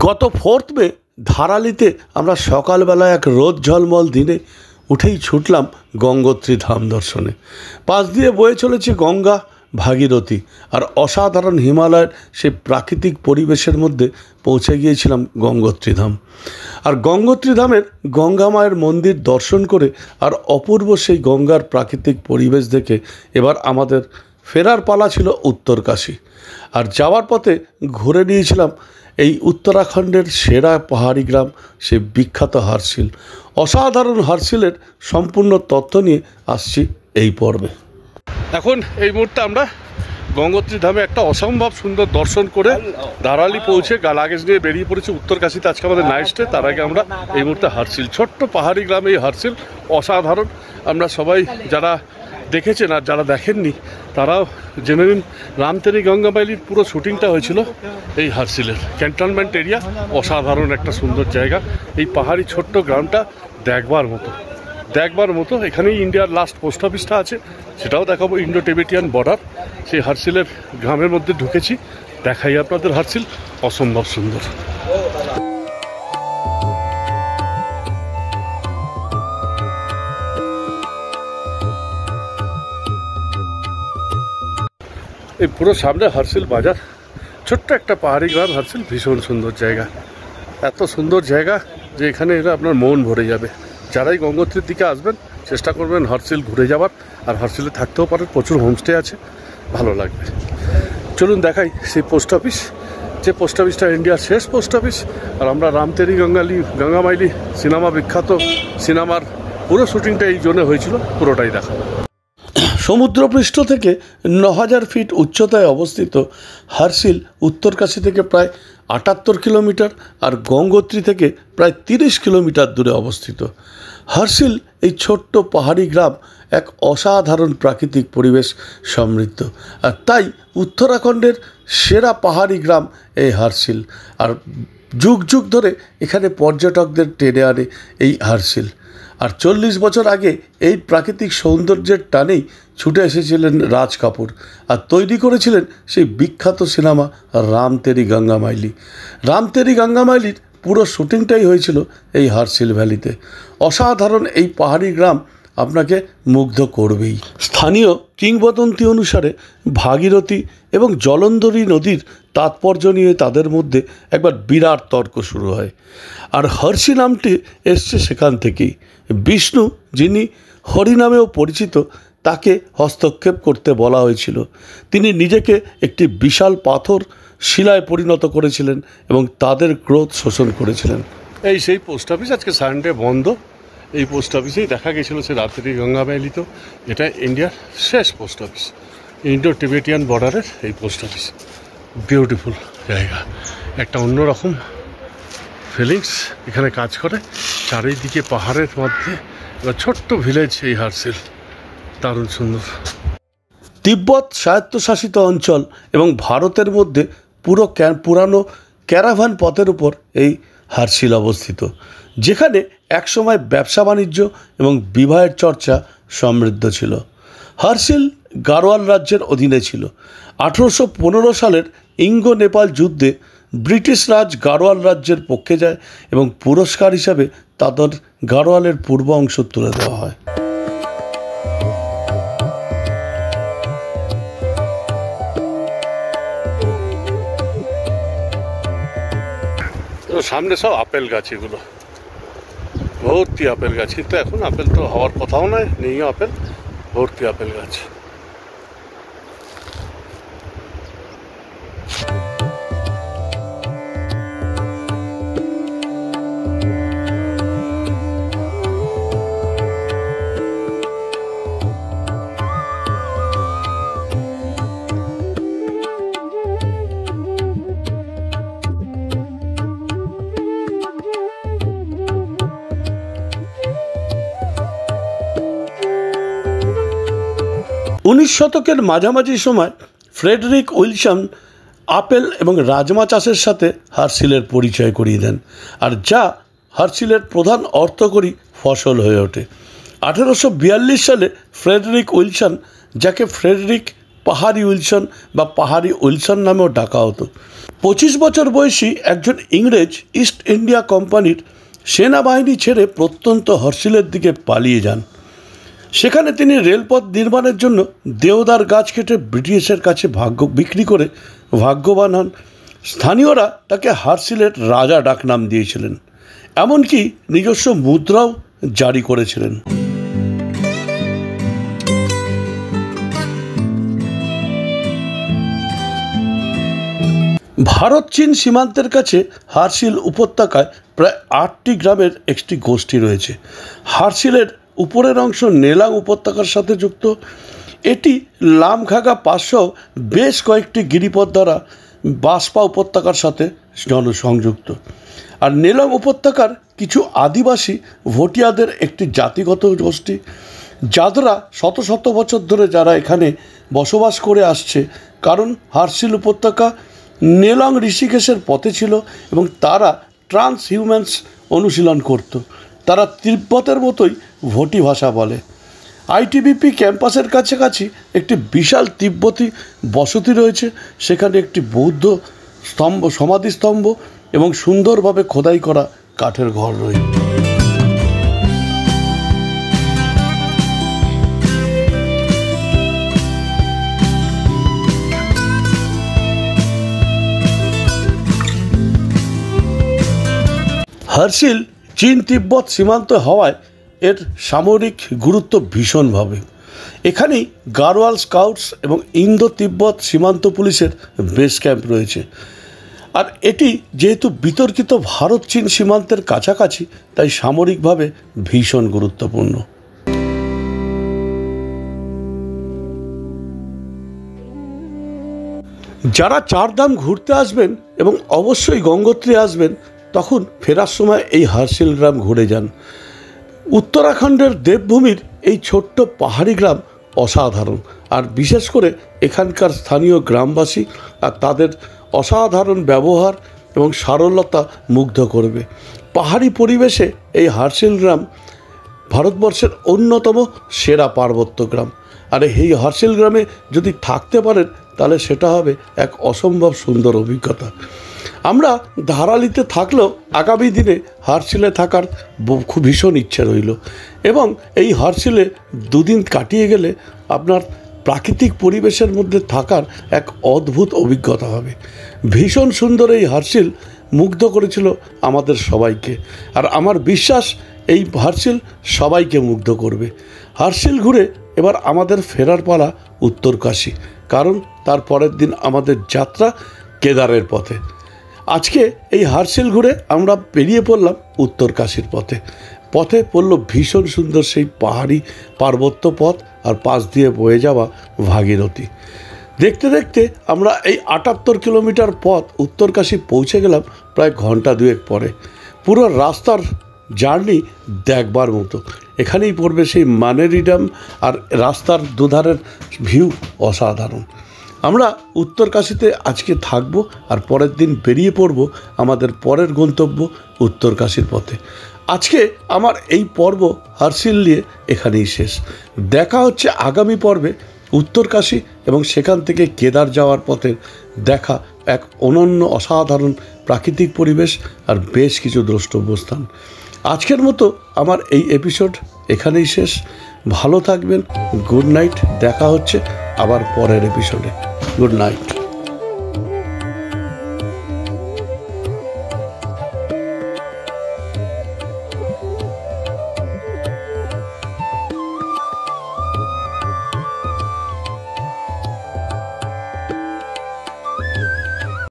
গত 4 মে ধারালিতে আমরা সকালবেলা এক রোদ ঝলমল দিনে উঠেই ছুটলাম গঙ্গোত্রী ধাম দর্শনে। পাশ দিয়ে বয়ে চলেছে গঙ্গা ভাগীরথী, আর অসাধারণ হিমালয়ের সেই প্রাকৃতিক পরিবেশের মধ্যে পৌঁছে গিয়েছিলাম গঙ্গোত্রী ধাম। আর গঙ্গোত্রী ধামের গঙ্গা মায়ের মন্দির দর্শন করে আর অপূর্ব সেই গঙ্গার প্রাকৃতিক পরিবেশ দেখে এবার আমাদের ফেরার পালা ছিল উত্তরকাশী। আর যাওয়ার পথে ঘুরে নিয়েছিলাম এই উত্তরাখণ্ডের সেরা পাহাড়ি গ্রাম সে বিখ্যাত হার্সিল। অসাধারণ হার্সিলের সম্পূর্ণ তথ্য নিয়ে আসছি এই পর্বে। এখন এই মুহূর্তে আমরা গঙ্গোত্রী ধামে একটা অসম্ভব সুন্দর দর্শন করে ধারালি পৌঁছে লাগেজ নিয়ে বেরিয়ে পড়েছি উত্তরকাশীতে। আজকে আমাদের নাইট স্টে। তার আগে আমরা এই মুহূর্তে হার্সিল, ছোট্ট পাহাড়ি গ্রাম এই হার্সিল অসাধারণ। আমরা সবাই যারা দেখেছেন আর যারা দেখেননি তারাও জেনে নিন, রামতেরি গঙ্গামাইলির পুরো শুটিংটা হয়েছিল এই হার্সিলের ক্যান্টনমেন্ট এরিয়া। অসাধারণ একটা সুন্দর জায়গা। এই পাহাড়ি ছোট্ট গ্রামটা দেখবার মতো। এখানেই ইন্ডিয়ার লাস্ট পোস্ট অফিসটা আছে, সেটাও দেখাবো। ইন্ডো টিবেটিয়ান বর্ডার সেই হার্সিলের গ্রামের মধ্যে ঢুকেছি, দেখাই আপনাদের হার্সিল অসম্ভব সুন্দর। এই পুরো সামনে হার্সিল বাজার, ছোট্ট একটা পাহাড়ি গ্রাম হার্সিল। ভীষণ সুন্দর জায়গা, এত সুন্দর জায়গা যে এখানে এলে আপনার মন ভরে যাবে। যারাই গঙ্গোত্রীর দিকে আসবেন চেষ্টা করবেন হার্সিল ঘুরে যাওয়ার, আর হার্সিলে থাকতেও পারেন, প্রচুর হোমস্টে আছে, ভালো লাগবে। চলুন দেখাই সেই পোস্ট অফিস, যে পোস্ট অফিসটা ইন্ডিয়ার শেষ পোস্ট অফিস। আর আমরা রামতেরি গঙ্গামাইলি সিনেমা, বিখ্যাত সিনেমার পুরো শুটিংটা এই জোনে হয়েছিল, পুরোটাই দেখাবো। সমুদ্রপৃষ্ঠ থেকে 9000 ফিট উচ্চতায় অবস্থিত হার্সিল উত্তরকাশী থেকে প্রায় 78 কিলোমিটার আর গঙ্গোত্রী থেকে প্রায় 30 কিলোমিটার দূরে অবস্থিত। হার্সিল এই ছোট্ট পাহাড়ি গ্রাম এক অসাধারণ প্রাকৃতিক পরিবেশ সমৃদ্ধ, আর তাই উত্তরাখণ্ডের সেরা পাহাড়ি গ্রাম এই হার্সিল। আর যুগ যুগ ধরে এখানে পর্যটকদের টেনে আনে এই হার্সিল। আর 40 বছর আগে এই প্রাকৃতিক সৌন্দর্যের টানেই ছুটে এসেছিলেন রাজ কাপুর আর তৈরি করেছিলেন সেই বিখ্যাত সিনেমা রামতেরি গঙ্গামাইলি। রামতেরি গঙ্গামাইলির পুরো শুটিংটাই হয়েছিল এই হার্সিল ভ্যালিতে। অসাধারণ এই পাহাড়ি গ্রাম আপনাকে মুগ্ধ করবেই। স্থানীয় কিংবদন্তি অনুসারে ভাগীরথী এবং জলন্ধরী নদীর তাৎপর্য নিয়ে তাদের মধ্যে একবার বিরাট তর্ক শুরু হয়, আর হর্ষি নামটি এসছে সেখান থেকেই। বিষ্ণু, যিনি হরি নামেও পরিচিত, তাকে হস্তক্ষেপ করতে বলা হয়েছিল। তিনি নিজেকে একটি বিশাল পাথর শিলায় পরিণত করেছিলেন এবং তাদের ক্রোধ শোষণ করেছিলেন। এই সেই পোস্ট অফিস, আজকে সানডে বন্ধ। এই পোস্ট অফিসেই দেখা গেছিল সে রামতেরি গঙ্গামাইলি। তো এটা ইন্ডিয়ার শেষ পোস্ট অফিস, ইন্ডো টিবেটিয়ান বর্ডারের এই পোস্ট অফিস। বিউটিফুল জায়গা, একটা অন্যরকম ফিলিংস এখানে কাজ করে। চারিদিকে পাহাড়ের মধ্যে ছোট্ট ভিলেজ এই হার্সিল, দারুণ সুন্দর। তিব্বত স্বায়ত্তশাসিত অঞ্চল এবং ভারতের মধ্যে পুরানো ক্যারাভান পথের উপর এই হার্সিল অবস্থিত, যেখানে একসময় ব্যবসা বাণিজ্য এবং বিবাহের চর্চা সমৃদ্ধ ছিল। হার্সিল গাড়োয়াল রাজ্যের অধীনে ছিল। 1815 সালের ইঙ্গো নেপাল যুদ্ধে ব্রিটিশ রাজ গাড়োয়াল রাজ্যের পক্ষে যায় এবং পুরস্কার হিসাবে তাদের গাড়োয়ালের পূর্ব অংশ তুলে দেওয়া হয়। সামনে সব আপেল গাছ, এগুলো ভর্তি আপেল গাছ, কিন্তু এখন আপেল তো হওয়ার কথাও নয়, নেই আপেল, ভর্তি আপেল গাছ। 19 শতকের মাঝামাঝি সময় ফ্রেডরিক উইলসন আপেল এবং রাজমা চাষের সাথে হার্সিলের পরিচয় করিয়ে দেন, আর যা হার্সিলের প্রধান অর্থকরী ফসল হয়ে ওঠে। 1842 সালে ফ্রেডরিক উইলসন, যাকে ফ্রেডরিক পাহাড়ি উইলসন বা পাহাড়ি উইলসন নামেও ডাকা হতো, 25 বছর বয়সী একজন ইংরেজ ইস্ট ইন্ডিয়া কোম্পানির সেনাবাহিনী ছেড়ে প্রত্যন্ত হর্ষিলের দিকে পালিয়ে যান। সেখানে তিনি রেলপথ নির্মাণের জন্য দেওদার গাছ কেটে ব্রিটিশের কাছে বিক্রি করে ভাগ্যবান হন। স্থানীয়রা তাকে হার্সিলের রাজা ডাকনাম দিয়েছিলেন, এমনকি নিজস্ব মুদ্রাও জারি করেছিলেন। ভারত চীন সীমান্তের কাছে হার্সিল উপত্যকায় প্রায় 8টি গ্রামের একটি গোষ্ঠী রয়েছে। হার্সিলের উপরের অংশ নেলাং উপত্যকার সাথে যুক্ত। এটি লামখাগা পাসসহ বেশ কয়েকটি গিরিপথ দ্বারা বাসপা উপত্যকার সাথে সংযুক্ত। আর নেলাং উপত্যকার কিছু আদিবাসী ভোটিয়াদের একটি জাতিগত গোষ্ঠী, যারা শত শত বছর ধরে যারা এখানে বসবাস করে আসছে। কারণ হার্সিল উপত্যকা নেলং ঋষিকেশের পথে ছিল এবং তারা ট্রান্স হিউম্যান্স অনুশীলন করত। তারা তিব্বতের মতোই ভোটি ভাষা বলে। আইটিবিপি ক্যাম্পাসের কাছাকাছি একটি বিশাল তিব্বতী বসতি রয়েছে। সেখানে একটি বৌদ্ধ সমাধিস্তম্ভ এবং সুন্দরভাবে খোদাই করা কাঠের ঘর রয়েছে। হার্সিল চীন তিব্বত সীমান্ত হওয়ায় এর সামরিক গুরুত্ব ভীষণভাবে। এখানেই গাড়োয়াল স্কাউটস এবং ইন্দো তিব্বত সীমান্ত পুলিশের বেস ক্যাম্প রয়েছে। আর এটি যেহেতু বিতর্কিত ভারত চীন সীমান্তের কাছাকাছি, তাই সামরিকভাবে ভীষণ গুরুত্বপূর্ণ। যারা চারধাম ঘুরতে আসবেন এবং অবশ্যই গঙ্গোত্রী আসবেন, তখন ফেরার সময় এই হার্সিল গ্রাম ঘুরে যান। উত্তরাখণ্ডের দেবভূমির এই ছোট্ট পাহাড়ি গ্রাম অসাধারণ। আর বিশেষ করে এখানকার স্থানীয় গ্রামবাসী আর তাদের অসাধারণ ব্যবহার এবং সরলতা মুগ্ধ করবে। পাহাড়ি পরিবেশে এই হার্সিল গ্রাম ভারতবর্ষের অন্যতম সেরা পার্বত্য গ্রাম। আর এই হার্সিল গ্রামে যদি থাকতে পারেন, তাহলে সেটা হবে এক অসম্ভব সুন্দর অভিজ্ঞতা। আমরা ধারালিতে থাকলেও আগামী দিনে হার্সিলে থাকার খুব ভীষণ ইচ্ছে রইল। এবং এই হার্সিলে 2 দিন কাটিয়ে গেলে আপনার প্রাকৃতিক পরিবেশের মধ্যে থাকার এক অদ্ভুত অভিজ্ঞতা হবে। ভীষণ সুন্দর এই হার্সিল মুগ্ধ করেছিল আমাদের সবাইকে। আর আমার বিশ্বাস এই হার্সিল সবাইকে মুগ্ধ করবে। হার্সিল ঘুরে এবার আমাদের ফেরার পালা উত্তরকাশী, কারণ তার পরের দিন আমাদের যাত্রা কেদারের পথে। আজকে এই হার্সিল ঘুরে আমরা বেরিয়ে পড়লাম উত্তরকাশীর পথে। পথে পড়ল ভীষণ সুন্দর সেই পাহাড়ি পার্বত্য পথ আর পাশ দিয়ে বয়ে যাওয়া ভাগীরথী। দেখতে দেখতে আমরা এই 78 কিলোমিটার পথ উত্তরকাশী পৌঁছে গেলাম প্রায় ঘন্টা 2 পরে। পুরো রাস্তার জার্নি দেখবার মতো। এখানেই পড়বে সেই মানেরি ড্যাম, আর রাস্তার দুধারের ভিউ অসাধারণ। আমরা উত্তরকাশীতে আজকে থাকব আর পরের দিন বেরিয়ে পড়ব আমাদের পরের গন্তব্য উত্তরকাশীর পথে। আজকে আমার এই পর্ব হার্সিল নিয়ে এখানেই শেষ। দেখা হচ্ছে আগামী পর্বে উত্তরকাশী এবং সেখান থেকে কেদার যাওয়ার পথে দেখা এক অনন্য অসাধারণ প্রাকৃতিক পরিবেশ আর বেশ কিছু দ্রষ্টব্য স্থান। আজকের মতো আমার এই এপিসোড এখানেই শেষ। ভালো থাকবেন। Good night. দেখা হচ্ছে আবার পরের এপিসোডে। Good night.